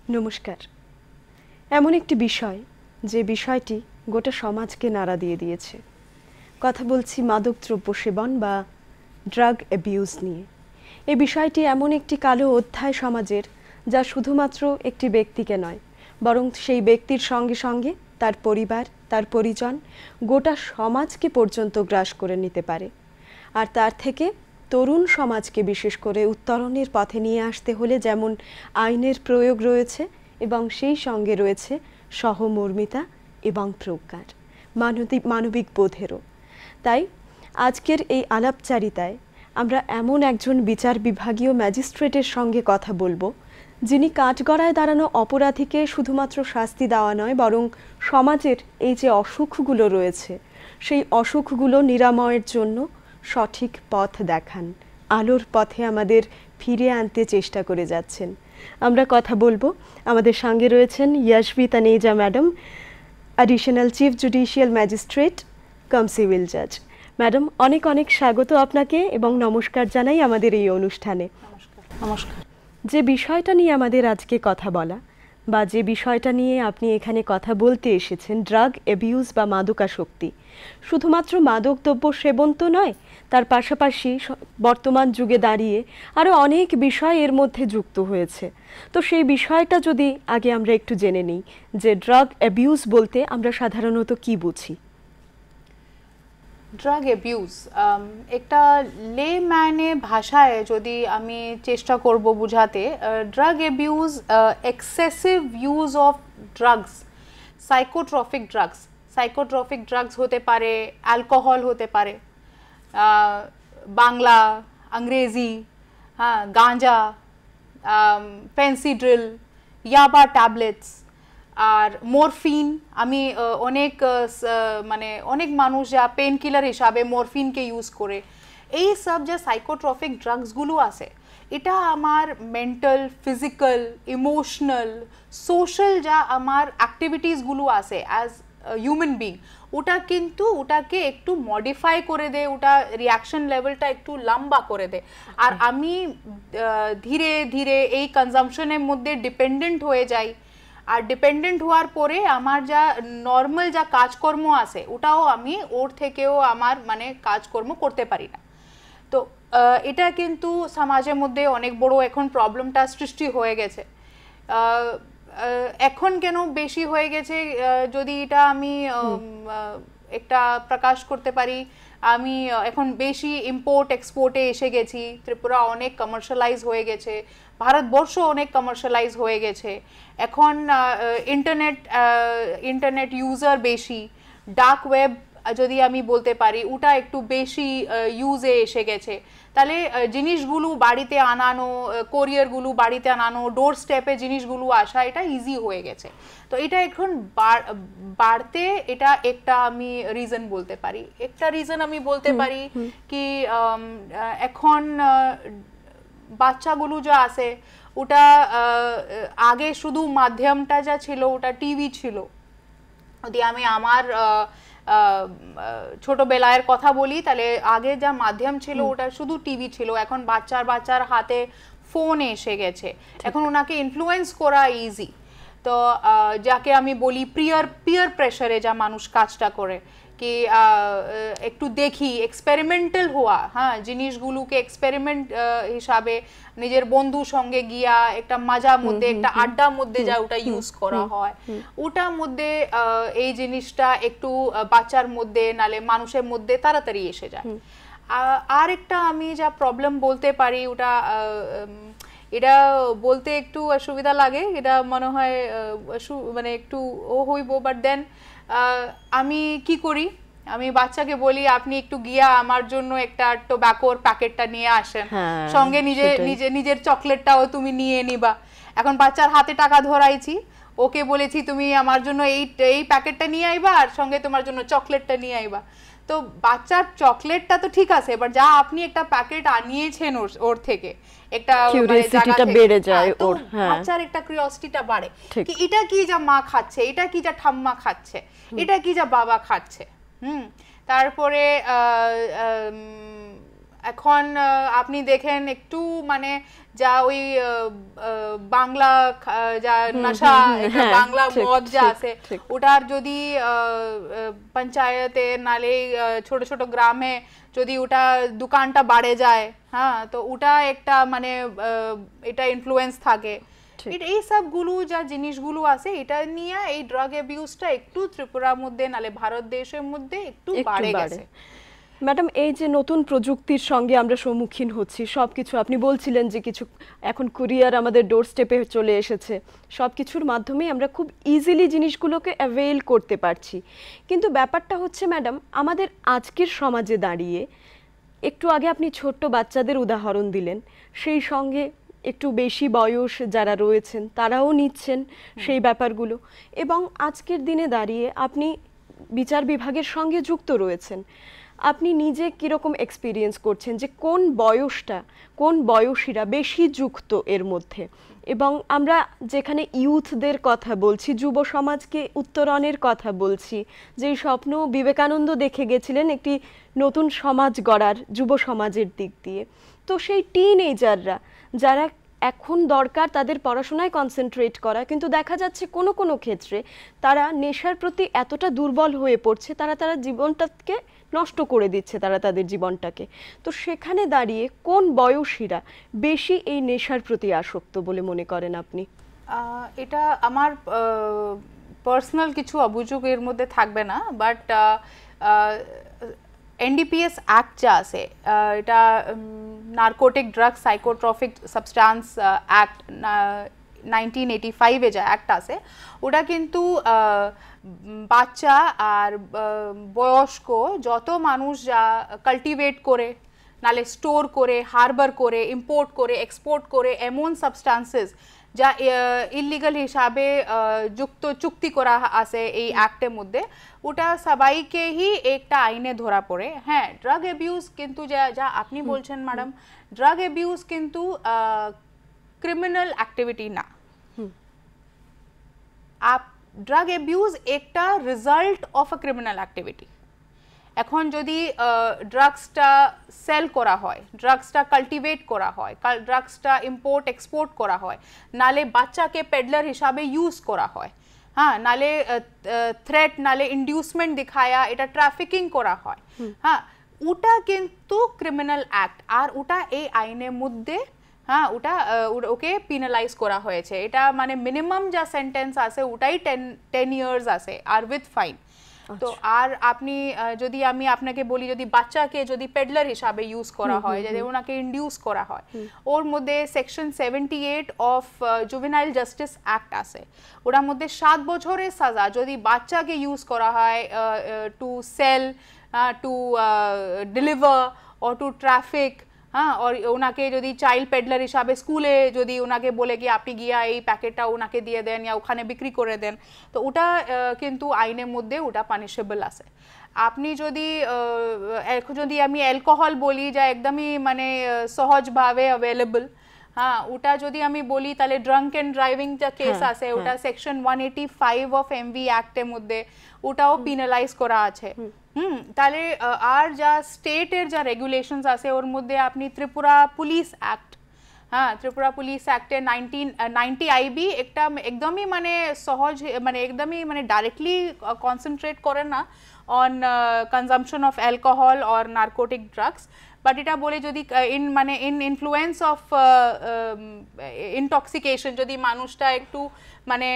নমস্কার। এমন একটি বিষয় যে বিষয়টি গোটা সমাজকে নাড়া দিয়ে দিয়েছে। কথা বলছি মাদকদ্রব্য সেবন বা ড্রাগ অ্যাবিউজ নিয়ে। এই বিষয়টি এমন একটি কালো অধ্যায় সমাজের, যা শুধুমাত্র একটি ব্যক্তিকে নয়, বরং সেই ব্যক্তির সঙ্গে সঙ্গে তার পরিবার, তার পরিজন, গোটা সমাজকে পর্যন্ত গ্রাস করে নিতে পারে। আর তার থেকে তরুণ সমাজকে বিশেষ করে উত্তরণের পথে নিয়ে আসতে হলে যেমন আইনের প্রয়োগ রয়েছে এবং সেই সঙ্গে রয়েছে সহমর্মিতা এবং প্রজ্ঞার, মানবিক বোধেরও। তাই আজকের এই আলাপচারিতায় আমরা এমন একজন বিচার বিভাগীয় ম্যাজিস্ট্রেটের সঙ্গে কথা বলবো, যিনি কাঠগড়ায় দাঁড়ানো অপরাধীকে শুধুমাত্র শাস্তি দেওয়া নয়, বরং সমাজের এই যে অসুখগুলো রয়েছে সেই অসুখগুলো নিরাময়ের জন্য সঠিক পথ দেখান, আলোর পথে আমাদের ফিরে আনতে চেষ্টা করে যাচ্ছেন। আমরা কথা বলবো, আমাদের সঙ্গে রয়েছেন Yashvi Taneja madam, additional chief judicial magistrate cum civil জাজ। ম্যাডাম, অনেক অনেক স্বাগত আপনাকে এবং নমস্কার জানাই আমাদের এই অনুষ্ঠানে। নমস্কার। যে বিষয়টা নিয়ে আমাদের আজকে কথা বলা বা যে বিষয়টা নিয়ে আপনি এখানে কথা বলতে এসেছেন, ড্রাগ অ্যাবিউজ বা মাদকাসক্তি, শুধুমাত্র মাদকদ্রব্য সেবন তো নয়, তার পাশাপাশি বর্তমান যুগে দাঁড়িয়ে আরও অনেক বিষয় এর মধ্যে যুক্ত হয়েছে। তো সেই বিষয়টা যদি আগে আমরা একটু জেনে নিই যে ড্রাগ অ্যাবিউজ বলতে আমরা সাধারণত কি বুঝি। ড্রাগ অ্যাবিউজ একটা লেম্যানে ভাষায় যদি আমি চেষ্টা করব বোঝাতে, drug abuse excessive use of drugs, psychotropic drugs হতে পারে, অ্যালকোহল হতে পারে, বাংলা, ইংরেজি, হ্যাঁ, গাঁজা, ফেন্সিড্রিল, ইয়াবা ট্যাবলেটস, আর মরফিন। আমি অনেক মানুষ যা পেন কিলার হিসাবে মরফিনকে ইউজ করে। এই সব যে সাইকোট্রপিক ড্রাগসগুলো আছে, এটা আমার মেন্টাল, ফিজিক্যাল, ইমোশনাল, সোশ্যাল যা আমার অ্যাক্টিভিটিসগুলো আছে অ্যাজ হিউম্যান বিং, ওটাকে একটু মডিফাই করে দেয়, ওটা রিয়াকশন লেভেলটা একটু লম্বা করে দেয়। আর আমি ধীরে ধীরে এই কনজাম্পশনের মধ্যে ডিপেন্ডেন্ট হয়ে যাই। আর ডিপেন্ডেন্ট হওয়ার পরে আমার যা নর্মাল যা কাজকর্ম আছে, ওটাও আমি ওর থেকেও আমার কাজকর্ম করতে পারি না। তো এটা কিন্তু সমাজের মধ্যে অনেক বড় এখন প্রবলেমটা সৃষ্টি হয়ে গেছে। এখন কেন বেশি হয়ে গেছে, যদি এটা আমি একটা প্রকাশ করতে পারি, আমি এখন বেশি ইম্পোর্ট এক্সপোর্টে এসে গেছি। ত্রিপুরা অনেক কমার্শিয়ালাইজ হয়ে গেছে, ভারতবর্ষ অনেক কমার্শিয়ালাইজ হয়ে গেছে। এখন ইন্টারনেট ইউজার বেশি, ডার্ক ওয়েব যদি আমি বলতে পারি, ওটা একটু বেশি ইউজে এসে গেছে। তাহলে জিনিসগুলো বাড়িতে আনানো, কোরিয়ারগুলো বাড়িতে আনানো, ডোর স্টেপে জিনিসগুলো আসা, এটা ইজি হয়ে গেছে। তো এটা এখন বাড়তে, এটা একটা আমি রিজন বলতে পারি। একটা রিজন আমি বলতে পারি কি, এখন বাচ্চাগুলো যা আছে, ওটা আগে শুধু মাধ্যমটা যা ছিল ওটা টিভি ছিল। যদি আমি আমার ছোটবেলার কথা বলি, তাহলে আগে যা মাধ্যম ছিল ওটা শুধু টিভি ছিল। এখন বাচ্চার হাতে ফোন এসে গেছে, এখন ওনাকে ইনফ্লুয়েন্স করা ইজি। তো যাকে আমি বলি পিয়ার প্রেশারে যা মানুষ কাজটা করে, কি একটু দেখি, এক্সপেরিমেন্টাল হওয়া, হ্যাঁ, জিনিসগুলোকে এক্সপেরিমেন্ট হিসাবে নিজের বন্ধুর সঙ্গে গিয়া একটা মজার মধ্যে, একটা আড্ডার মধ্যে যা ওটা ইউজ করা হয়, ওটার মধ্যে এই জিনিসটা একটু বাচ্চার মধ্যে নালে মানুষের মধ্যে তাড়াতাড়ি এসে যায়। আর একটা আমি যা প্রবলেম বলতে পারি, ওটা এটা বলতে একটু অসুবিধা লাগে, এটা মনে হয় একটু হইব, বাট দেন আমি কি করি, আমি বাচ্চাকে বলি আপনি একটু গিয়া আমার জন্য একটা টোব্যাকোর প্যাকেটটা নিয়ে আসেন, সঙ্গে নিজের চকলেটটাও তুমি নিয়ে নিবা। এখন বাচ্চার হাতে টাকা ধরাইছি, ওকে বলেছি তুমি আমার জন্য এই প্যাকেটটা নিয়ে আইবা আর সঙ্গে তোমার জন্য চকলেটটা নিয়ে আইবা। তো বাচ্চার চকলেটটা তো ঠিক আছে, এবার যা আপনি একটা প্যাকেট আনিয়েছেন ওর থেকে, একটা কিউরিওসিটিটা বেড়ে যায়, ওর বাচ্চার একটা কিউরিওসিটিটা বাড়ে কি এটা কি যা মা খাচ্ছে, এটা কি যা ঠাম্মা খাচ্ছে, এটা কি যা বাবা খাচ্ছে। তারপরে এখন আপনি দেখেন একটু মানে যা ওই বাংলা যা নেশা বাংলা মদ যা আছে ওটার যদি পঞ্চায়েতে নালে ছোট ছোট গ্রামে যদি ওটা দোকানটা বাড়ে যায়, হ্যাঁ, তো ওটা একটা মানে এটা ইনফ্লুয়েন্স থাকে। এই সবগুলো যা জিনিসগুলো আছে এটা নিয়ে এই ড্রাগ অ্যাবিউজটা একটু ত্রিপুরার মধ্যে নালে ভারত দেশের মধ্যে একটু বাড়ে গেছে। ম্যাডাম, এই যে নতুন প্রযুক্তির সঙ্গে আমরা সম্মুখীন হচ্ছি, সব কিছু আপনি বলছিলেন যে কিছু এখন কুরিয়ার আমাদের ডোর স্টেপে চলে এসেছে, সব কিছুর মাধ্যমেই আমরা খুব ইজিলি জিনিসগুলোকে অ্যাভেল করতে পারছি। কিন্তু ব্যাপারটা হচ্ছে ম্যাডাম, আমাদের আজকের সমাজে দাঁড়িয়ে, একটু আগে আপনি ছোট্ট বাচ্চাদের উদাহরণ দিলেন, সেই সঙ্গে একটু বেশি বয়স যারা রয়েছেন তারাও নিচ্ছেন সেই ব্যাপারগুলো, এবং আজকের দিনে দাঁড়িয়ে আপনি বিচার বিভাগের সঙ্গে যুক্ত রয়েছেন। আপনি নিজে কীরকম এক্সপিরিয়েন্স করছেন যে কোন বয়সটা, কোন বয়সীরা বেশি যুক্ত এর মধ্যে? এবং আমরা যেখানে ইউথদের কথা বলছি, যুব সমাজকে উত্তরণের কথা বলছি, যেই স্বপ্ন বিবেকানন্দ দেখে গেছিলেন একটি নতুন সমাজ গড়ার যুব সমাজের দিক দিয়ে, তো সেই টিনএজাররা যারা এখন দরকার তাদের পড়াশোনায় কনসেন্ট্রেট করা, কিন্তু দেখা যাচ্ছে কোনো কোনো ক্ষেত্রে তারা নেশার প্রতি এতটা দুর্বল হয়ে পড়ছে, তারা জীবনটাকে নষ্ট করে দিচ্ছে, তারা তাদের জীবনটাকে। তো সেখানে দাঁড়িয়ে কোন বয়সীরা বেশি এই নেশার প্রতি আসক্ত বলে মনে করেন আপনি? এটা আমার পার্সোনাল কিছু অভিযোগ এর মধ্যে থাকবে না, বাট এনডিপিএস অ্যাক্ট যা আছে, এটা narcotic drug psychotropic substance act 1985 যে অ্যাক্ট আছে, ওটা কিন্তু বাচ্চা আর বয়স্ক যত মানুষ যা কাল্টিভেট করে, নালে স্টোর করে, হারবার করে, ইম্পোর্ট করে, এক্সপোর্ট করে এমন সাবস্টান্সেস যা ইলিগাল হিসাবে চুক্তি করা আছে এই অ্যাক্টের মধ্যে, ওটা সবাইকেই একটা আইনে ধরা পড়ে। হ্যাঁ, ড্রাগ অ্যাবিউজ কিন্তু যা আপনি বলছেন ম্যাডাম, ড্রাগ অ্যাবিউজ কিন্তু ক্রিমিনাল অ্যাক্টিভিটি না। ড্রাগ অ্যাবিউজ একটা result of a criminal activity. এখন যদি ড্রাগসটা সেল করা হয়, ড্রাগসটা কাল্টিভেট করা হয়, ড্রাগসটা ইম্পোর্ট এক্সপোর্ট করা হয়, নালে বাচ্চাকে পেডলার হিসাবে ইউজ করা হয়, হ্যাঁ, নালে থ্রেট নালে ইন্ডিউসমেন্ট দিখায়া এটা ট্রাফিকিং করা হয়, হ্যাঁ, ওটা কিন্তু ক্রিমিনাল অ্যাক্ট, আর ওটা এই আইনের মধ্যে, হ্যাঁ, ওকে পিনালাইজ করা হয়েছে। এটা মানে মিনিমাম যা সেন্টেন্স আছে ওটাই 10 ইয়ার্স আছে, আর উইথ ফাইন। তো আর আপনি যদি আমি আপনাকে বলি, যদি বাচ্চাকে যদি পেডলার হিসাবে ইউজ করা হয়, যদি ওনাকে ইন্ডিউস করা হয়, ওর মধ্যে section 78 of juvenile justice act আছে, ওটার মধ্যে 7 বছরের সাজা যদি বাচ্চাকে ইউজ করা হয় to sell, to deliver or to traffic, হ্যাঁ, আর ওনাকে যদি চাইল্ড পেডলার হিসাবে স্কুলে যদি ওনাকে বলে কি আপনি গিয়া এই প্যাকেটটা ওনাকে দিয়ে দেন ইয়া ওখানে বিক্রি করে দেন, তো ওটা কিন্তু আইনের মধ্যে ওটা পানিশেবল আছে। আপনি যদি আমি অ্যালকোহল বলি যা একদমই মানে সহজভাবে অ্যাভেলেবল, হ্যাঁ, ওটা যদি আমি বলি তাহলে ড্রাঙ্ক অ্যান্ড ড্রাইভিং যা কেস আছে ওটা সেকশন 185 অফ এমভি অ্যাক্টের মধ্যে ওটাও পিনালাইজ করা আছে। তাহলে আর যা স্টেটের যা রেগুলেশনস আছে ওর মধ্যে আপনি ত্রিপুরা পুলিশ অ্যাক্ট, হ্যাঁ, ত্রিপুরা পুলিশ অ্যাক্টে 1990 আইবি একটা একদমই মানে সহজ, মানে একদমই মানে ডাইরেক্টলি কনসেন্ট্রেট করে না on consumption of alcohol or narcotic drugs, but এটা বলে যদি ইন ইনফ্লুয়েন্স অফ ইনটক্সিকেশন, যদি মানুষটা একটু মানে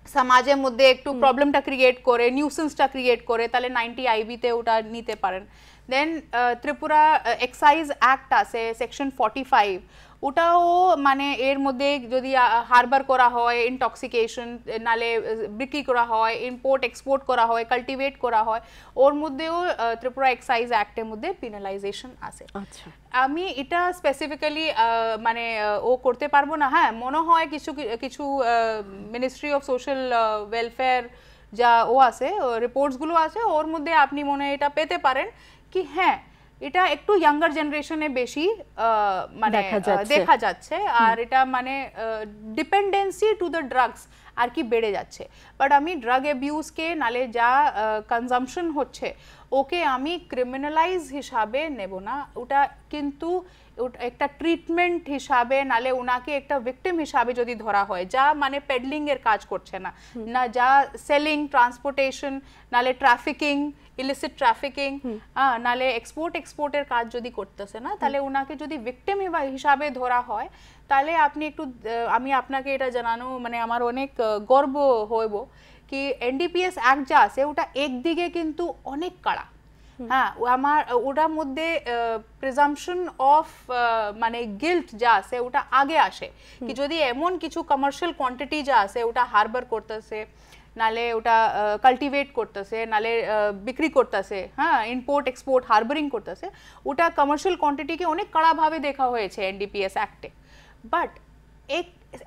সমাজের মধ্যে একটু প্রবলেমটা ক্রিয়েট করে, নিউসেন্সটা ক্রিয়েট করে, তাহলে 90 আইবিতে ওটা নিতে পারেন। দেন ত্রিপুরা এক্সাইজ অ্যাক্ট আছে সেকশন 45, ওটাও মানে এর মধ্যে যদি হারবার করা হয়, ইনটক্সিকেশন নালে বিক্রি করা হয়, ইম্পোর্ট এক্সপোর্ট করা হয়, কাল্টিভেট করা হয়, ওর মধ্যেও ত্রিপুরা এক্সাইজ অ্যাক্টের মধ্যে পিনালাইজেশন আছে। আচ্ছা, আমি এটা স্পেসিফিক্যালি মানে ও করতে পারবো না। হ্যাঁ, মনে হয় কিছু মিনিস্ট্রি অফ সোশ্যাল ওয়েলফেয়ার যা আছে রিপোর্টসগুলো আছে, ওর মধ্যে আপনি মনে এটা পেতে পারেন কি হ্যাঁ এটা একটু ইয়াঙ্গার জেনারেশনে বেশি মানে দেখা যাচ্ছে, আর এটা মানে ডিপেন্ডেন্সি টু দ্য ড্রাগস আর কি বেড়ে যাচ্ছে। বাট আমি ড্রাগ অ্যাবিউজকে নালে যা কনজাম্পশন হচ্ছে ওকে আমি ক্রিমিনালাইজ হিসাবে নেব না, ওটা কিন্তু একটা ট্রিটমেন্ট হিসাবে, নালে ওনাকে একটা ভিকটিম হিসাবে যদি ধরা হয়, যা মানে পেডলিং এর কাজ করছে না, না যা সেলিং, ট্রান্সপোর্টেশন, নালে ট্রাফিকিং, ইলিসিট ট্রাফিকিং, নালে এক্সপোর্টের কাজ যদি করতেছে না, তাহলে ওনাকে যদি ভিকটিম হিসাবে ধরা হয়, তাহলে আপনি একটু, আমি আপনাকে এটা জানানো মানে আমার অনেক গর্ব হইব কি এনডিপিএস অ্যাক্ট যা আছে ওটা একদিকে কিন্তু অনেক কড়া, হ্যাঁ আমার ওটার মধ্যে প্রিজাম্পশন অফ মানে গিল্ট যা আছে ওটা আগে আসে, কি যদি এমন কিছু কমার্শিয়াল কোয়ান্টিটি যা আছে ওটা হারবার করতেছে, নালে ওটা কাল্টিভেট করতেছে, নালে বিক্রি করতেছে, হ্যাঁ ইম্পোর্ট এক্সপোর্ট হারবারিং করতেছে, ওটা কমার্শিয়াল কোয়ান্টিটিকে অনেক কড়াভাবে দেখা হয়েছে এনডিপিএস অ্যাক্টে। But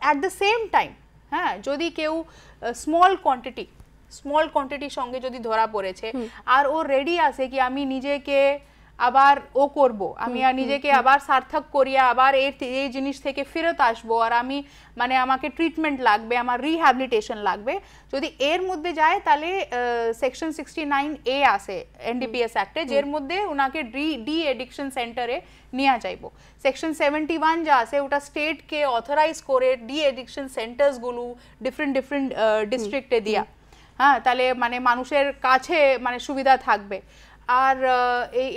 at the same time, হ্যাঁ যদি কেউ স্মল কোয়ান্টিটির সঙ্গে যদি ধরা পড়েছে আর ও রেডি আছে কি আমি নিজেকে আবার ও করব, আমি নিজেকে আবার সার্থক করিয়া আবার এই জিনিস থেকে ফেরত আসবো, আর আমি মানে আমাকে ট্রিটমেন্ট লাগবে, আমার রিহ্যাবিলিটেশন লাগবে, যদি এর মধ্যে যায় তাহলে সেকশন 69A আছে এনডিপিএস অ্যাক্টে, যের মধ্যে ওনাকে ডি এডিকশন সেন্টারে নিয়ে যাইব। সেকশন 71 যা আছে ওটা স্টেটকে অথরাইজ করে ডি এডিকশন সেন্টার্সগুলো ডিফারেন্ট ডিস্ট্রিক্টে দিয়া, হ্যাঁ তাহলে মানে মানুষের কাছে মানে সুবিধা থাকবে। আর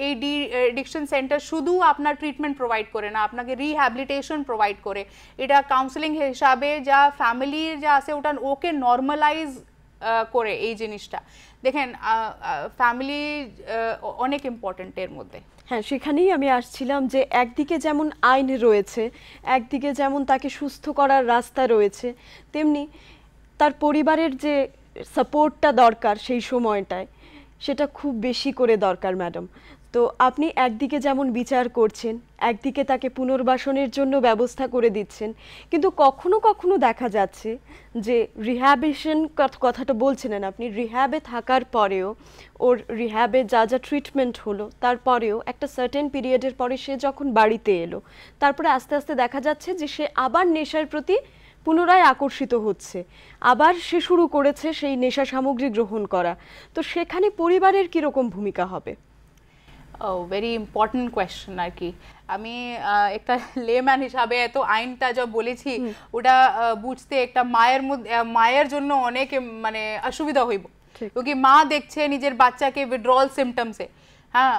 এই ডি এডিকশন সেন্টার শুধু আপনার ট্রিটমেন্ট প্রোভাইড করে না, আপনাকে রিহ্যাবিলিটেশন প্রোভাইড করে, এটা কাউন্সেলিং হিসাবে যা ফ্যামিলির যা আছে ওটা ওকে নর্মালাইজ করে এই জিনিসটা। দেখেন ফ্যামিলি অনেক ইম্পর্টেন্ট এর মধ্যে। হ্যাঁ, সেখানেই আমি আসছিলাম যে একদিকে যেমন আইন রয়েছে, একদিকে যেমন তাকে সুস্থ করার রাস্তা রয়েছে, তেমনি তার পরিবারের যে সাপোর্টটা দরকার সেই সময়টায় সেটা খুব বেশি করে দরকার ম্যাডাম। তো আপনি একদিকে যেমন বিচার করছেন, একদিকে তাকে পুনর্বাসনের জন্য ব্যবস্থা করে দিচ্ছেন, কিন্তু কখনো কখনো দেখা যাচ্ছে যে রিহ্যাবিলিটেশন কথাটা বলছিলেন আপনি, রিহ্যাবে থাকার পরেও ওর রিহ্যাবে যা যা ট্রিটমেন্ট হলো তারপরেও একটা সার্টেন পিরিয়ডের পরে সে যখন বাড়িতে এলো, তারপরে আস্তে আস্তে দেখা যাচ্ছে যে সে আবার নেশার প্রতি পুনরায় আকর্ষিত হচ্ছে, আবার সে শুরু করেছে সেই নেশা সামগ্রী গ্রহণ করা। তো সেখানে পরিবারের কীরকম ভূমিকা হবে? ভেরি ইম্পর্টেন্ট কোয়েশ্চেন আর কি। আমি একটা লেম্যান হিসাবে এত আইনটা যা বলেছি ওটা বুঝতে একটা মায়ের জন্য অনেক মানে অসুবিধা হইব, क्योंकि মা দেখছে নিজের বাচ্চাকে উইথড্রল সিমটমসে, হ্যাঁ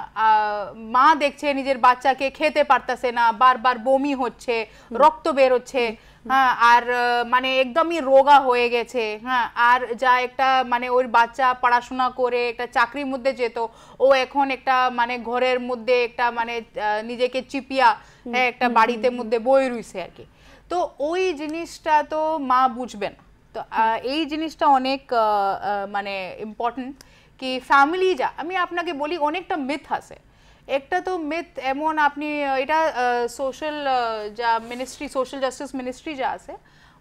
মা দেখছে নিজের বাচ্চাকে খেতে পারতেছে না, বারবার বমি হচ্ছে, রক্ত বের হচ্ছে, হ্যাঁ আর মানে একদমই রোগা হয়ে গেছে, হ্যাঁ আর যা একটা মানে ওর বাচ্চা পড়াশোনা করে একটা চাকরির মধ্যে যেত, ও এখন একটা মানে ঘরের মধ্যে একটা মানে নিজেকে চিপিয়া হ্যাঁ একটা বাড়িতে মধ্যে বই রইছে আর কি। তো ওই জিনিসটা তো মা বুঝবে না। তো এই জিনিসটা অনেক মানে ইম্পর্টেন্ট কি ফ্যামিলি যা আমি আপনাকে বলি অনেকটা মিথ আছে। একটা তো মিথ এমন আপনি এটা সোশ্যাল যা মিনিস্ট্রি সোশ্যাল জাস্টিস মিনিস্ট্রি যা আছে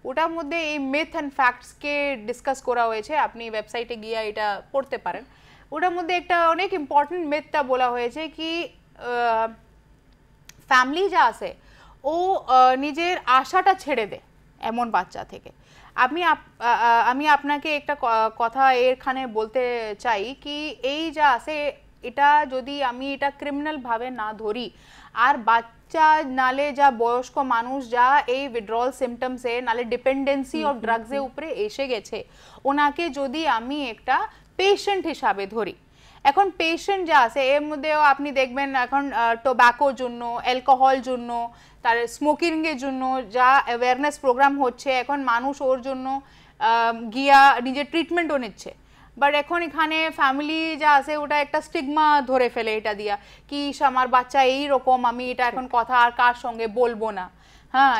ওটার মধ্যে এই মিথ অ্যান্ড ফ্যাক্টসকে ডিসকাস করা হয়েছে, আপনি ওয়েবসাইটে গিয়ে এটা পড়তে পারেন। ওটার মধ্যে একটা অনেক ইম্পর্টেন্ট মিথটা বলা হয়েছে কি ফ্যামিলি যা আছে ও নিজের আশাটা ছেড়ে দেয় এমন বাচ্চা থেকে। আমি আপনাকে একটা কথা এখানে বলতে চাই কি এই যা আছে এটা যদি আমি এটা ক্রিমিনাল ভাবে না ধরি, আর বাচ্চা নালে যা বয়স্ক মানুষ যা এই উইথড্রল সিমটমসে নালে ডিপেন্ডেন্সি অফ ড্রাগসের উপরে এসে গেছে, ওনাকে যদি আমি একটা পেশেন্ট হিসাবে ধরি, এখন পেশেন্ট যা আছে এর মধ্যেও আপনি দেখবেন এখন টোব্যাকোর জন্য, অ্যালকোহল জন্য, তার স্মোকিংয়ের জন্য যা অ্যাওয়ারনেস প্রোগ্রাম হচ্ছে, এখন মানুষ ওর জন্য গিয়া নিজের ট্রিটমেন্টও নিচ্ছে। বাট এখন এখানে ফ্যামিলি যা আছে ওটা একটা স্টিগমা ধরে ফেলে এটা দিয়া কি আমার বাচ্চা এইরকম, আমি এটা এখন কথা আর কার সঙ্গে বলবো না। হ্যাঁ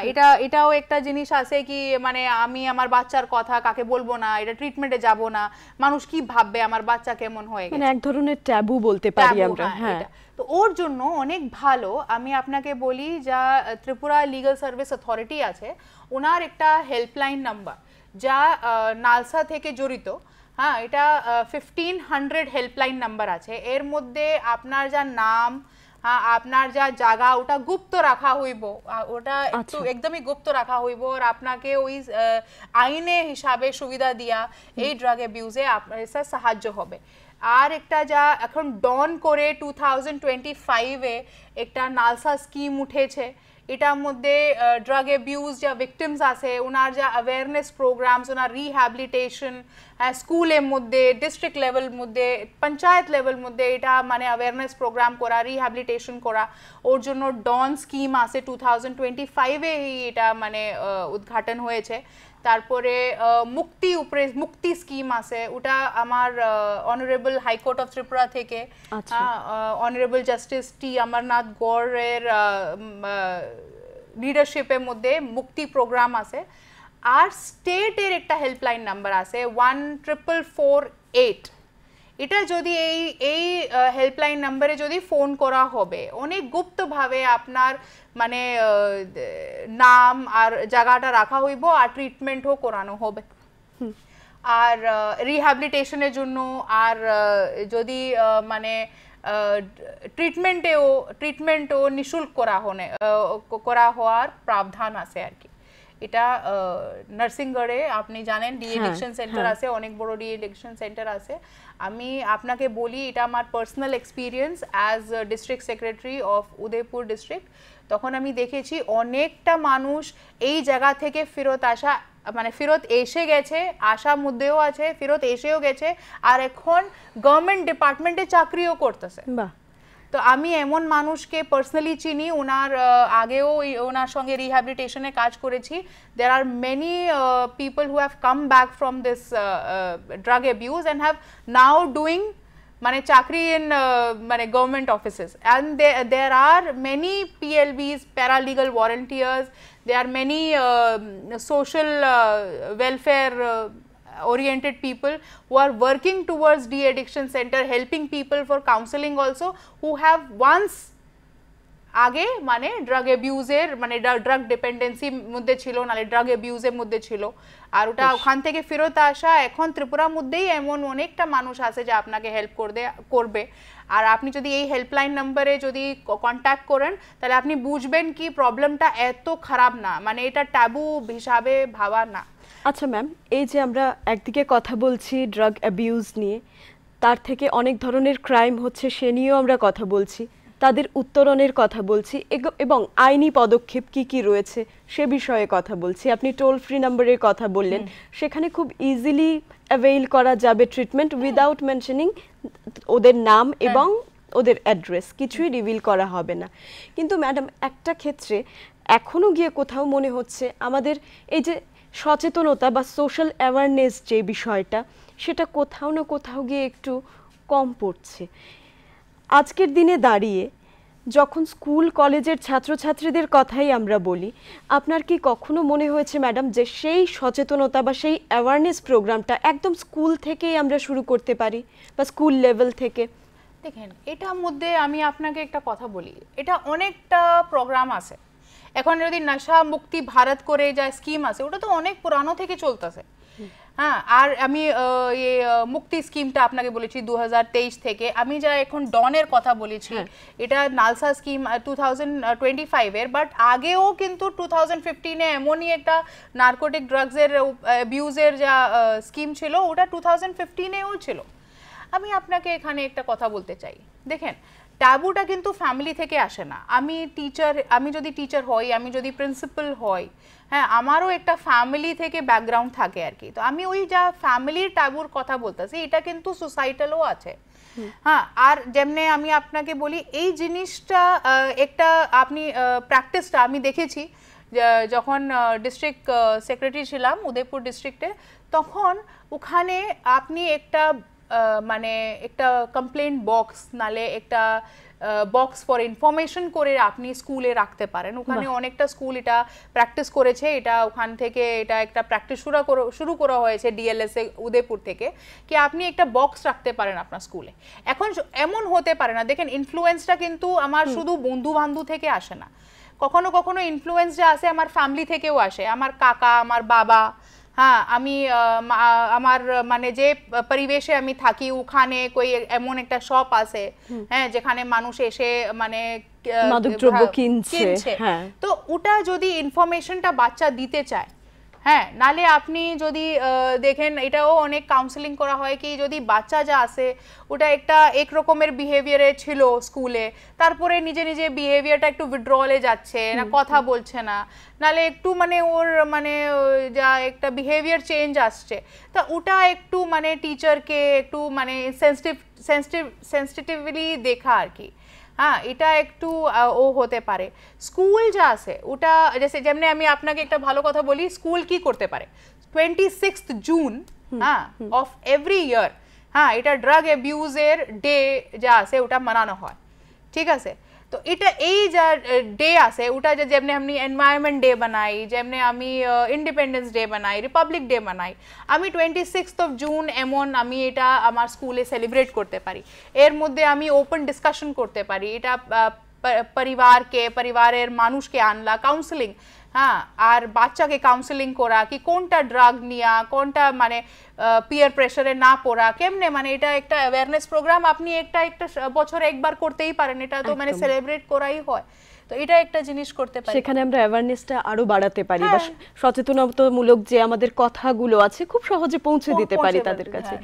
এটাও একটা জিনিস আছে কি মানে আমি আমার বাচ্চার কথা কাকে বলবো না, এটা ট্রিটমেন্টে যাব না, মানুষ কি ভাববে আমার বাচ্চা কেমন হয়ে গেছে, মানে এক ধরনের ট্যাবু বলতে পারি আমরা। হ্যাঁ তো ওর জন্য অনেক ভালো আমি আপনাকে বলি যা ত্রিপুরা লিগ্যাল সার্ভিস অথরিটি আছে ওনার একটা হেল্পলাইন নাম্বার যা নালসা থেকে জড়িত, হ্যাঁ এটা 1500 হেল্পলাইন নাম্বার আছে। এর মধ্যে আপনার যা নাম, হ্যাঁ আপনার যা জায়গা ওটা গুপ্ত রাখা হইব, ওটা একটু একদমই গুপ্ত রাখা হইব, আর আপনাকে ওই আইনে হিসাবে সুবিধা দিয়া এই ড্রাগ অ্যাবিউজে আপনার সাহায্য হবে। আর একটা যা এখন ডন করে 2025-এ একটা নালসা স্কিম উঠেছে, এটার মধ্যে ড্রাগ অ্যাবিউজ যা ভিকটিমস আছে ওনার যা অ্যাওয়ারনেস প্রোগ্রামস, ওনার রিহ্যাবিলিটেশন স্কুলের মধ্যে, ডিস্ট্রিক্ট লেভেল মধ্যে, পঞ্চায়েত লেভেল মধ্যে এটা মানে অ্যাওয়ারনেস প্রোগ্রাম করা, রিহ্যাবিলিটেশন করা, ওর জন্য ডন স্কিম আছে 2025-এ এটা মানে উদ্ঘাটন হয়েছে। তারপরে মুক্তি স্কিম আছে, ওটা আমার অনারেবল হাইকোর্ট অফ ত্রিপুরা থেকে অনারেবল জাস্টিস টি অমরনাথ গৌড়ের লিডারশিপের মধ্যে মুক্তি প্রোগ্রাম আছে। আর স্টেটের একটা হেল্পলাইন নাম্বার আছে 14448, এটা যদি এই হেল্পলাইন নাম্বারে যদি ফোন করা হবে, অনেক গুপ্তভাবে আপনার মানে নাম আর জায়গাটা রাখা হইব আর ট্রিটমেন্টও করানো হবে। আর রিহ্যাবিলিটেশনের জন্য আর যদি মানে ট্রিটমেন্টও নিঃশুল্ক করা হওয়ার প্রাবধান আছে আর কি। এটা নার্সিংগড়ে আপনি জানেন ডি-এডিকশন সেন্টার আছে, অনেক বড় ডি-এডিকশন সেন্টার আছে। আমি আপনাকে বলি এটা আমার personal experience as district secretary of Udaipur district. তখন আমি দেখেছি অনেকটা মানুষ এই জায়গা থেকে ফেরত আসা, মানে ফেরত এসে গেছে, আসার মধ্যেও আছে, ফেরত এসেও গেছে, আর এখন গভর্নমেন্ট ডিপার্টমেন্টে চাকরিও করতেছে। তো আমি এমন মানুষকে পার্সোনালি চিনি, ওনার আগেও ওনার সঙ্গে রিহ্যাবিলিটেশনে কাজ করেছি। There are many people who have come back from this drug abuse and have now doing মানে চাকরি ইন মানে government offices, and there are many PLBs, paralegal volunteers, there are many social welfare oriented people who are working towards de-addiction center, helping people for counseling also, who have once আগে মানে drug অ্যাবিউজের মানে drug dependency মধ্যে ছিল, নালে drug অ্যাবিউজের মধ্যে ছিল, আর ওটা ওখান থেকে ফেরত আসা। এখন ত্রিপুরার মধ্যেই এমন অনেকটা মানুষ আছে যে আপনাকে হেল্প করবে। আর আপনি যদি এই হেল্পলাইন নাম্বারে যদি কন্ট্যাক্ট করেন তাহলে আপনি বুঝবেন কি প্রবলেমটা এত খারাপ না, মানে এটা ট্যাবু হিসাবে ভাবা না। আচ্ছা ম্যাম, এই যে আমরা একদিকে কথা বলছি ড্রাগ অ্যাবিউজ নিয়ে, তার থেকে অনেক ধরনের ক্রাইম হচ্ছে সে নিয়েও আমরা কথা বলছি, তাদের উত্তরণের কথা বলছি, এবং আইনি পদক্ষেপ কি কি রয়েছে সে বিষয়ে কথা বলছি। আপনি টোল ফ্রি নাম্বারের কথা বললেন, সেখানে খুব ইজিলি অ্যাভেইল করা যাবে ট্রিটমেন্ট উইদাউট মেনশনিং ওদের নাম এবং ওদের অ্যাড্রেস, কিছুই রিভিল করা হবে না। কিন্তু ম্যাডাম একটা ক্ষেত্রে এখনও গিয়ে কোথাও মনে হচ্ছে আমাদের এই যে সচেতনতা বা সোশ্যাল অ্যাওয়ারনেস যে বিষয়টা, সেটা কোথাও না কোথাও গিয়ে একটু কম পড়ছে। আজকের দিনে দাঁড়িয়ে যখন স্কুল কলেজের ছাত্রছাত্রীদের কথাই আমরা বলি, আপনার কি কখনো মনে হয়েছে ম্যাডাম যে সেই সচেতনতা বা সেই অ্যাওয়ারনেস প্রোগ্রামটা একদম স্কুল থেকেই আমরা শুরু করতে পারি বা স্কুল লেভেল থেকে? দেখেন, এটার মধ্যে আমি আপনাকে একটা কথা বলি, এটা অনেকটা প্রোগ্রাম আছে। এখন যদি নেশা মুক্তি ভারত করে যা স্কিম আছে ওটা তো অনেক পুরানো থেকে চলতেছে। হ্যাঁ, আর আমি এই মুক্তি স্কিমটা আপনাকে বলেছি 2023 থেকে। আমি যা এখন ডনের কথা বলেছি এটা নালসা স্কিম 2025-এর, বাট আগেও কিন্তু 2015-এ এমনই একটা নার্কোটিক ড্রাগসের অ্যাবিউজের যা স্কিম ছিল ওটা 2015-এও ছিল। আমি আপনাকে এখানে একটা কথা বলতে চাই, দেখেন ট্যাবুটা কিন্তু ফ্যামিলি থেকে আসে না। আমি যদি টিচার হই, আমি যদি প্রিন্সিপাল হই, হ্যাঁ আমারও একটা ফ্যামিলি থেকে ব্যাকগ্রাউন্ড থাকে আর কি। তো আমি ওই যা ফ্যামিলির ট্যাবুর কথা বলতেছি এটা কিন্তু সোসাইটালও আছে। হ্যাঁ, আর যেমনি আমি আপনাকে বলি এই জিনিসটা একটা আপনি প্র্যাকটিসটা আমি দেখেছি যখন ডিস্ট্রিক্ট সেক্রেটারি ছিলাম উদয়পুর ডিস্ট্রিক্টে, তখন ওখানে আপনি একটা মানে একটা কমপ্লেন্ট বক্স নালে একটা বক্স ফর ইনফরমেশন করে আপনি স্কুলে রাখতে পারেন। ওখানে অনেকটা স্কুল এটা প্র্যাকটিস করেছে, এটা ওখান থেকে এটা একটা প্র্যাকটিস শুরু করা হয়েছে ডিএলএসএ উদয়পুর থেকে, কি আপনি একটা বক্স রাখতে পারেন আপনার স্কুলে। এখন এমন হতে পারে না, দেখেন ইনফ্লুয়েন্সটা কিন্তু আমার শুধু বন্ধু বান্ধব থেকে আসে না, কখনো কখনো ইনফ্লুয়েন্স যা আসে আমার ফ্যামিলি থেকেও আসে, আমার কাকা, আমার বাবা। হ্যাঁ, আমি আমার মানে যে পরিবেশে আমি থাকি ওখানে কই এমন একটা শপ আছে, হ্যাঁ যেখানে মানুষ এসে মানে মাদকদ্রব্য কিনছে, তো ওটা যদি ইনফরমেশনটা বাচ্চা দিতে চায়, হ্যাঁ, নালে আপনি যদি দেখেন এটাও অনেক কাউন্সেলিং করা হয় কি যদি বাচ্চা যা আসে ওটা একটা এক রকমের বিহেভিয়ারে ছিল স্কুলে, তারপরে নিজে নিজে বিহেভিয়ারটা একটু উইথড্রলে যাচ্ছে না, কথা বলছে না, নালে একটু মানে ওর মানে যা একটা বিহেভিয়ার চেঞ্জ আসছে, তা ওটা একটু মানে টিচারকে একটু মানে সেন্সিটিভলি দেখা আর কি। হ্যাঁ, এটা একটু ও হতে পারে। স্কুল যা আছে ওটা যেমনি আমি আপনাকে একটা ভালো কথা বলি, স্কুল কি করতে পারে 26 জুন হ্যাঁ অফ এভরি ইয়ার, হ্যাঁ এটা ড্রাগ অ্যাবিউজের ডে যা আছে ওটা মানানো হয়, ঠিক আছে। তো এটা এই যা ডে আছে ওটা যেমনি আমি এনভায়রনমেন্ট ডে বানাই, যেমনি আমি ইন্ডিপেন্ডেন্স ডে বানাই, রিপাবলিক ডে বানাই, আমি 26 জুন এমন আমি এটা আমার স্কুলে সেলিব্রেট করতে পারি। এর মধ্যে আমি ওপেন ডিসকাশন করতে পারি, এটা পরিবারের মানুষকে আনলা কাউন্সেলিং, হ্যাঁ, আর বাচ্চাকে কাউন্সেলিং করা কি কোনটা ড্রাগ নিয়া, কোনটা মানে পিয়ার প্রেসারে না পড়া কেমনে, মানে এটা একটা অ্যাওয়ারনেস প্রোগ্রাম আপনি একটা বছরে একবার করতেই পারেন, এটা তো মানে সেলিব্রেট করাই হয়। তো এটা একটা জিনিস করতে পারি, সেখানে আমরা অ্যাওয়ারনেসটা আরো বাড়াতে পারি বা সচেতনতামূলক যে আমাদের কথাগুলো আছে খুব সহজে পৌঁছে দিতে পারি তাদের কাছে।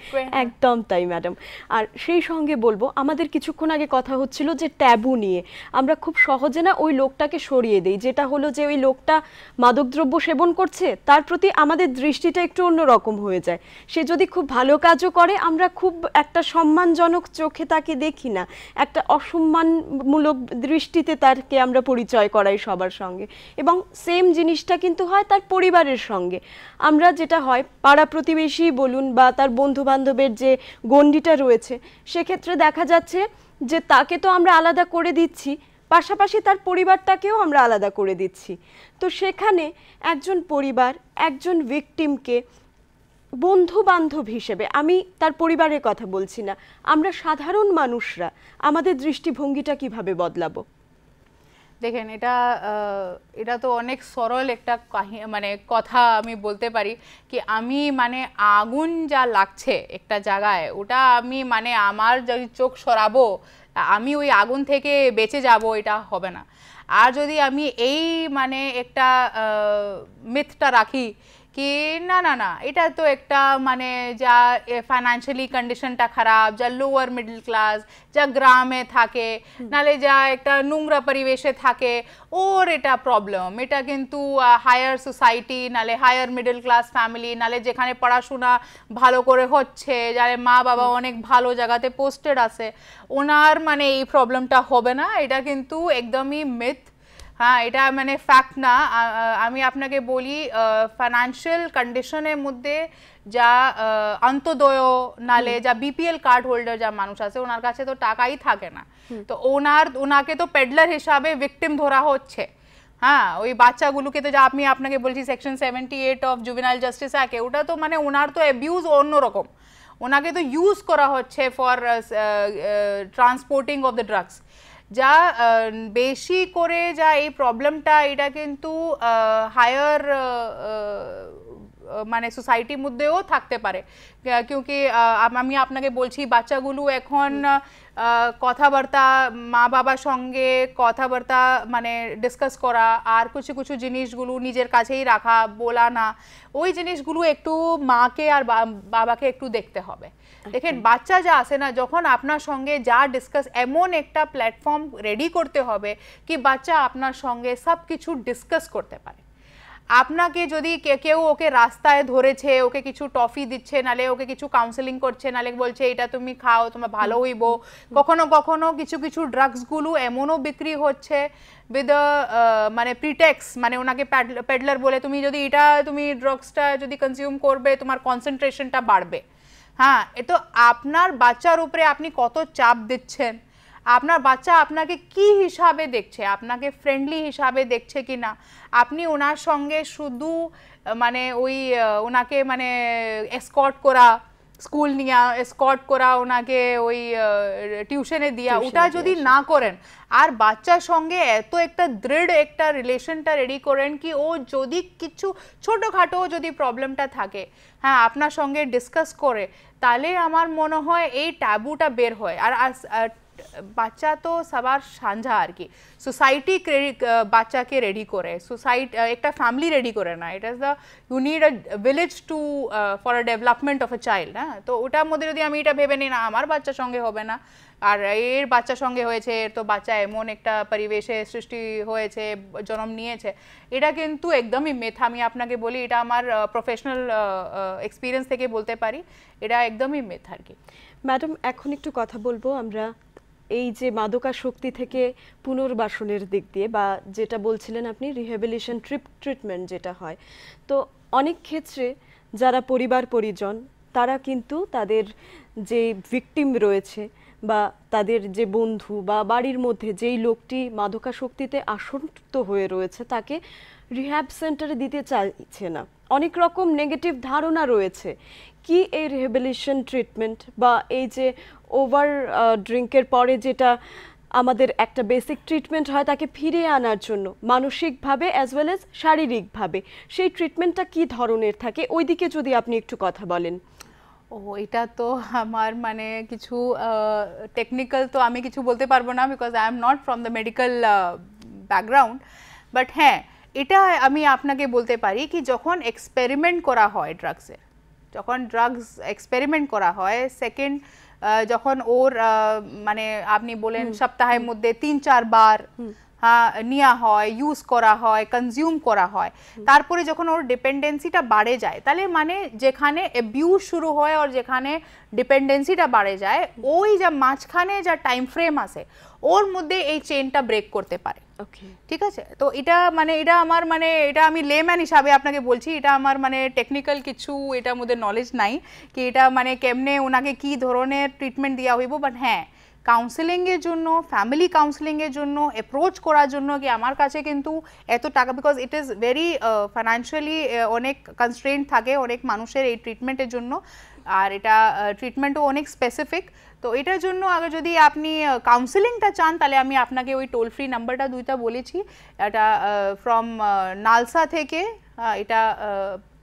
একদম তাই ম্যাডাম। আর সেই সঙ্গে বলবো আমাদের কিছুক্ষণ আগে কথা হচ্ছিল যে ট্যাবু নিয়ে, আমরা খুব সহজে না ওই লোকটাকে সরিয়ে দেই, যেটা হলো যে ওই লোকটা মাদকদ্রব্য সেবন করছে তার প্রতি আমাদের দৃষ্টিটা একটু অন্যরকম হয়ে যায়। সে যদি খুব ভালো কাজও করে আমরা খুব একটা সম্মানজনক চোখে তাকে দেখি না, একটা অসম্মানমূলক দৃষ্টিতে তাকে আমরা পরিচয় করাই সবার সঙ্গে। এবং সেম জিনিসটা কিন্তু হয় তার পরিবারের সঙ্গে। আমরা যেটা হয় পাড়া প্রতিবেশী বলুন বা তার বন্ধু বান্ধবের যে গণ্ডিটা রয়েছে, সেক্ষেত্রে দেখা যাচ্ছে যে তাকে তো আমরা আলাদা করে দিচ্ছি, পাশাপাশি তার পরিবারটাকেও আমরা আলাদা করে দিচ্ছি। তো সেখানে একজন পরিবার একজন ভিকটিমকে বন্ধু বান্ধব হিসেবে, আমি তার পরিবারের কথা বলছি না, আমরা সাধারণ মানুষরা আমাদের দৃষ্টিভঙ্গিটা কিভাবে বদলাবো? দেখেন এটা তো অনেক সরল একটা মানে কথা আমি বলতে পারি কি আমি মানে আগুন যা লাগছে একটা জায়গায় ওটা আমি মানে আমার যদি চোখ সরাবো আমি ওই আগুন থেকে বেঁচে যাব, এটা হবে না। আর যদি আমি এই মানে একটা মিথটা রাখি কি না না না এটা তো একটা মানে যা ফাইন্যান্সিয়ালি কন্ডিশনটা খারাপ, যা লোয়ার মিডল ক্লাস, যা গ্রামে থাকে নালে যা একটা নোংরা পরিবেশে থাকে ওর এটা প্রবলেম, এটা কিন্তু হায়ার সোসাইটি নালে হায়ার মিডল ক্লাস ফ্যামিলি নালে যেখানে পড়াশোনা ভালো করে হচ্ছে, যারা মা বাবা অনেক ভালো জায়গাতে পোস্টেড আছে, ওনার মানে এই প্রবলেমটা হবে না, এটা কিন্তু একদমই মিথ। হ্যাঁ, এটা মানে ফ্যাক্ট না। আমি আপনাকে বলি ফাইন্যান্সিয়াল কন্ডিশনের মধ্যে যা অন্তোদয় নালে যা বিপিএল কার্ড হোল্ডার যা মানুষ আছে ওনার কাছে তো টাকাই থাকে না, তো ওনাকে তো পেডলার হিসাবে ভিকটিম ধরা হচ্ছে। হ্যাঁ, ওই বাচ্চাগুলোকে তো যা আমি আপনাকে বলছি section 78 of juvenile justice act, ওটা তো মানে ওনার তো অ্যাবিউজ অন্যরকম, ওনাকে তো ইউজ করা হচ্ছে for transporting of the drugs. যা বেশি করে যা এই প্রবলেমটা এটা কিন্তু হায়ার মানে সোসাইটির মধ্যেও থাকতে পারে, কিউকি আমি আপনাকে বলছি বাচ্চাগুলো এখন কথাবার্তা মা বাবার সঙ্গে কথাবার্তা মানে ডিসকাস করা আর কিছু কিছু জিনিসগুলো নিজের কাছেই রাখা, বলা না, ওই জিনিসগুলো একটু মাকে আর বাবাকে একটু দেখতে হবে। দেখেন বাচ্চা যা আসে না যখন আপনার সঙ্গে যা ডিসকাস, এমন একটা প্ল্যাটফর্ম রেডি করতে হবে কি বাচ্চা আপনার সঙ্গে সব কিছু ডিসকাস করতে পারে। আপনাকে যদি কেউ ওকে রাস্তায় ধরেছে, ওকে কিছু টফি দিচ্ছে নালে ওকে কিছু কাউন্সেলিং করছে নালে বলছে এটা তুমি খাও তোমার ভালো হইব, কখনো কখনো কিছু কিছু ড্রাগসগুলো এমনও বিক্রি হচ্ছে উইথ মানে প্রিটেক্স, মানে ওনাকে পেডলার বলে তুমি যদি এটা তুমি ড্রাগসটা যদি কনজিউম করবে তোমার কনসেন্ট্রেশনটা বাড়বে। হ্যাঁ, এ তো আপনার বাচ্চার উপরে আপনি কত চাপ দিচ্ছেন, আপনার বাচ্চা আপনাকে কি হিসাবে দেখছে, আপনাকে ফ্রেন্ডলি হিসাবে দেখছে কি না, আপনি ওনার সঙ্গে শুধু মানে ওই ওনাকে মানে এসকর্ট করা, স্কুল নিয়ে এসকর্ট করা, ওনাকে ওই টিউশনে দিয়া, ওটা যদি না করেন আর বাচ্চার সঙ্গে এত একটা দৃঢ় একটা রিলেশনটা রেডি করেন কি ও যদি কিছু ছোটোখাটো যদি প্রবলেমটা থাকে হ্যাঁ আপনার সঙ্গে ডিসকাস করে, তাহলে আমার মনে হয় এই ট্যাবুটা বের হয়। আর বাচ্চা তো সবার সাঁঝা আর কি, সোসাইটি বাচ্চাকে রেডি করে, সোসাইটি একটা ফ্যামিলি রেডি করে না, it is the you need a village to for a development of a child. হ্যাঁ, তো ওটার মধ্যে যদি আমি এটা ভেবে নিই না আমার বাচ্চার সঙ্গে হবে না, আর এর বাচ্চার সঙ্গে হয়েছে, এর তো বাচ্চা এমন একটা পরিবেশে সৃষ্টি হয়েছে, জন্ম নিয়েছে, এটা কিন্তু একদমই মিথ। আমি আপনাকে বলি, এটা আমার প্রফেশনাল এক্সপিরিয়েন্স থেকে বলতে পারি, এটা একদমই মিথ আর কি। ম্যাডাম, এখন একটু কথা বলবো আমরা এই যে মাদকাসক্তি থেকে পুনর্বাসনের দিক দিয়ে, বা যেটা বলছিলেন আপনি রিহ্যাবিলিটেশন ট্রিটমেন্ট যেটা হয়, তো অনেক ক্ষেত্রে যারা পরিবার পরিজন তারা কিন্তু তাদের যে ভিকটিম রয়েছে বা তাদের যে বন্ধু বা বাড়ির মধ্যে যেই লোকটি মাদকাসক্তিতে আসক্ত হয়ে রয়েছে তাকে রিহ্যাব সেন্টারে দিতে চাইছে না, অনেক রকম নেগেটিভ ধারণা রয়েছে। কি এই রিহ্যাবিলিটেশন ট্রিটমেন্ট বা এই যে ওভার ড্রিঙ্কের পরে যেটা আমাদের একটা বেসিক ট্রিটমেন্ট হয় তাকে ফিরিয়ে আনার জন্য মানসিকভাবে অ্যাজ ওয়েল অ্যাজ শারীরিকভাবে, সেই ট্রিটমেন্টটা কি ধরনের থাকে, ওই দিকে যদি আপনি একটু কথা বলেন। ও, এটা তো আমার মানে কিছু টেকনিক্যাল তো আমি কিছু বলতে পারবো না, because I am not from the medical background, but হ্যাঁ এটা আমি আপনাকে বলতে পারি কি যখন এক্সপেরিমেন্ট করা হয় ড্রাগসের, যখন ড্রাগস এক্সপেরিমেন্ট করা হয়, সেকেন্ড যখন ওর মানে আপনি বলেন সপ্তাহের মধ্যে 3-4 বার নেওয়া হয়, ইউজ করা হয়, কনজিউম করা হয়, তারপরে যখন ওর ডিপেন্ডেন্সিটা বাড়ে যায়, তাহলে মানে যেখানে অ্যাবিউজ শুরু হয় আর যেখানে ডিপেন্ডেন্সিটা বাড়ে যায়, ওই যা মাঝখানে যা টাইম ফ্রেম আছে ওর মধ্যে এই চেনটা ব্রেক করতে পারে। ঠিক আছে, তো এটা মানে এটা আমার মানে এটা আমি লেম্যান হিসাবে আপনাকে বলছি, এটা আমার মানে টেকনিক্যাল কিছু এটার মধ্যে নলেজ নাই কি এটা মানে কেমনে ওনাকে কি ধরনের ট্রিটমেন্ট দেওয়া হইব, বাট হ্যাঁ কাউন্সেলিংয়ের জন্য, ফ্যামিলি কাউন্সেলিংয়ের জন্য অ্যাপ্রোচ করার জন্য কি আমার কাছে কিন্তু এত টাকা, because it is very financially অনেক কনস্ট্রেন্ট থাকে অনেক মানুষের এই ট্রিটমেন্টের জন্য, আর এটা ট্রিটমেন্টও অনেক স্পেসিফিক। তো এটার জন্য আগে যদি আপনি কাউন্সেলিংটা চান তাহলে আমি আপনাকে ওই টোল ফ্রি নাম্বারটা দুইটা বলেছি, এটা ফ্রম নালসা থেকে এটা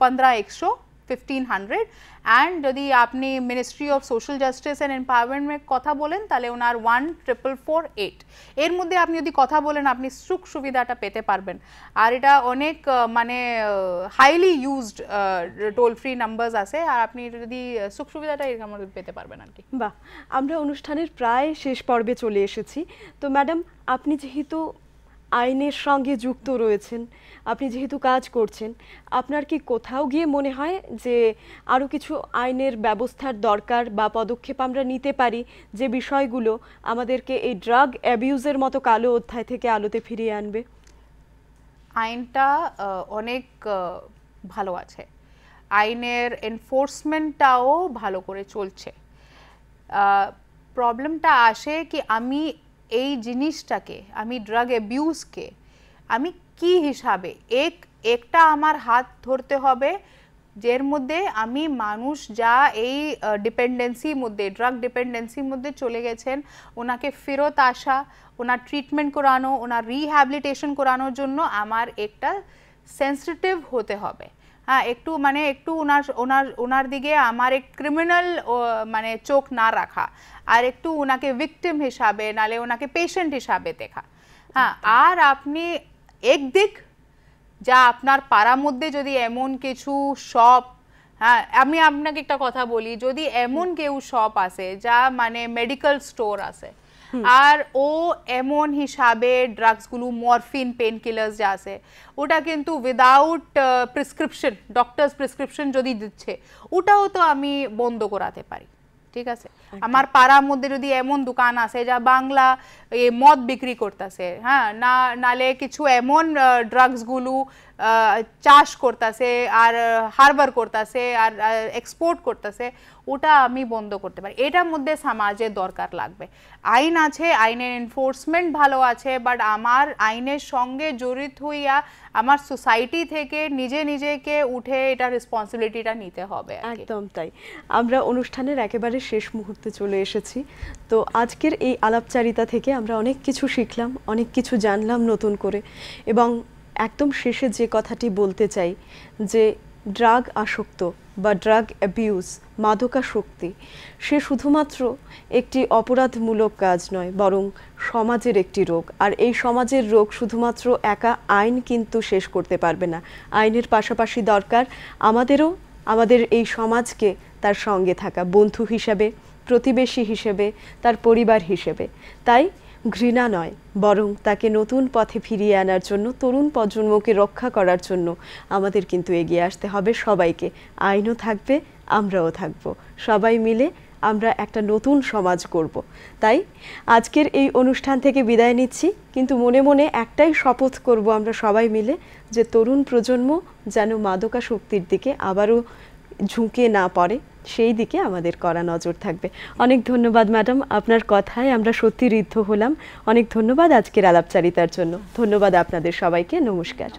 1500 অ্যান্ড যদি আপনি ministry of social justice and এম্পাওয়ারমেন্টের কথা বলেন তাহলে ওনার 14448, এর মধ্যে আপনি যদি কথা বলেন আপনি সুখ সুবিধাটা পেতে পারবেন। আর এটা অনেক মানে highly used toll free numbers আছে, আর আপনি যদি সুখ সুবিধাটা এর মধ্যে পেতে পারবেন আর কি। বাহ, আমরা অনুষ্ঠানের প্রায় শেষ পর্বে চলে এসেছি। তো ম্যাডাম, আপনি যেহেতু আইনের সঙ্গে যুক্ত রয়েছেন, আপনি যেহেতু কাজ করছেন, আপনার কি কোথাও গিয়ে মনে হয় যে আরও কিছু আইনের ব্যবস্থার দরকার বা পদক্ষেপ আমরা নিতে পারি যে বিষয়গুলো আমাদেরকে এই ড্রাগ অ্যাবিউজের মতো কালো অধ্যায় থেকে আলোতে ফিরিয়ে আনবে? আইনটা অনেক ভালো আছে, আইনের এনফোর্সমেন্টটাও ভালো করে চলছে। প্রবলেমটা আসে কি আমি এই জিনিসটাকে, আমি ড্রাগ অ্যাবিউজকে আমি কি হিসাবে একটা আমার হাত ধরতে হবে যের মধ্যে আমি মানুষ যা এই ডিপেন্ডেন্সির মধ্যে, ড্রাগ ডিপেন্ডেন্সির মধ্যে চলে গেছেন, ওনাকে ফেরত আসা, ওনার ট্রিটমেন্ট করানো, ওনার রিহ্যাবিলিটেশন করানোর জন্য আমার একটা সেন্সিটিভ হতে হবে। হ্যাঁ, একটু মানে একটু ওনার দিকে আমার এক ক্রিমিনাল মানে চোখ না রাখা, আর একটু ওনাকে ভিকটিম হিসাবে নালে ওনাকে পেশেন্ট হিসাবে দেখা। হ্যাঁ, আর আপনি একদিক যা আপনার পাড়ার মধ্যে যদি এমন কিছু শপ, হ্যাঁ আমি আপনাকে একটা কথা বলি, যদি এমন কেউ শপ আছে যা মানে মেডিকেল স্টোর আছে আর ও এমন হিসাবে ড্রাগসগুলো মরফিন পেন কিলার্স যা আছে ওটা কিন্তু উইদাউট প্রেসক্রিপশন, ডক্টরস প্রেসক্রিপশন যদি দিচ্ছে, ওটাও তো আমি বন্ধ করাতে পারি। ঠিক আছে, আমার পাড়ার মধ্যে যদি এমন দোকান আছে যা বাংলা মদ বিক্রি করতেছে, হ্যাঁ না নালে কিছু এমন ড্রাগসগুলো চাষ করতেছে আর হারবার করতেছে আর এক্সপোর্ট করতেছে, ওটা আমি বন্ধ করতে পারি। এটার মধ্যে সমাজের দরকার লাগবে। আইন আছে, আইনের এনফোর্সমেন্ট ভালো আছে, বাট আমার আইনের সঙ্গে জড়িত হইয়া আমার সোসাইটি থেকে নিজেকে উঠে এটা রেসপন্সিবিলিটিটা নিতে হবে। একদম তাই। আমরা অনুষ্ঠানের একেবারে শেষ মুহূর্তে চলে এসেছি। তো আজকের এই আলাপচারিতা থেকে আমরা অনেক কিছু শিখলাম, অনেক কিছু জানলাম নতুন করে, এবং একদম শেষে যে কথাটি বলতে চাই যে ড্রাগ আসক্ত বা ড্রাগ অ্যাবিউজ, মাদকাসক্তি, সে শুধুমাত্র একটি অপরাধমূলক কাজ নয়, বরং সমাজের একটি রোগ। আর এই সমাজের রোগ শুধুমাত্র একা আইন কিন্তু শেষ করতে পারবে না। আইনের পাশাপাশি দরকার আমাদের এই সমাজকে তার সঙ্গে থাকা, বন্ধু হিসেবে, প্রতিবেশী হিসেবে, তার পরিবার হিসেবে। তাই ঘৃণা নয়, বরং তাকে নতুন পথে ফিরিয়ে আনার জন্য, তরুণ প্রজন্মকে রক্ষা করার জন্য আমাদের কিন্তু এগিয়ে আসতে হবে সবাইকে। আইনও থাকবে, আমরাও থাকব, সবাই মিলে আমরা একটা নতুন সমাজ গড়ব। তাই আজকের এই অনুষ্ঠান থেকে বিদায় নিচ্ছি, কিন্তু মনে মনে একটাই শপথ করব আমরা সবাই মিলে, যে তরুণ প্রজন্ম যেন মাদকাসক্তির দিকে আবারও ঝুঁকে না পড়ে, সেই দিকে আমাদের কড়া নজর থাকবে। অনেক ধন্যবাদ ম্যাডাম, আপনার কথায় আমরা সত্যি ঋদ্ধ হলাম। অনেক ধন্যবাদ আজকের আলাপচারিতার জন্য। ধন্যবাদ আপনাদের সবাইকে। নমস্কার।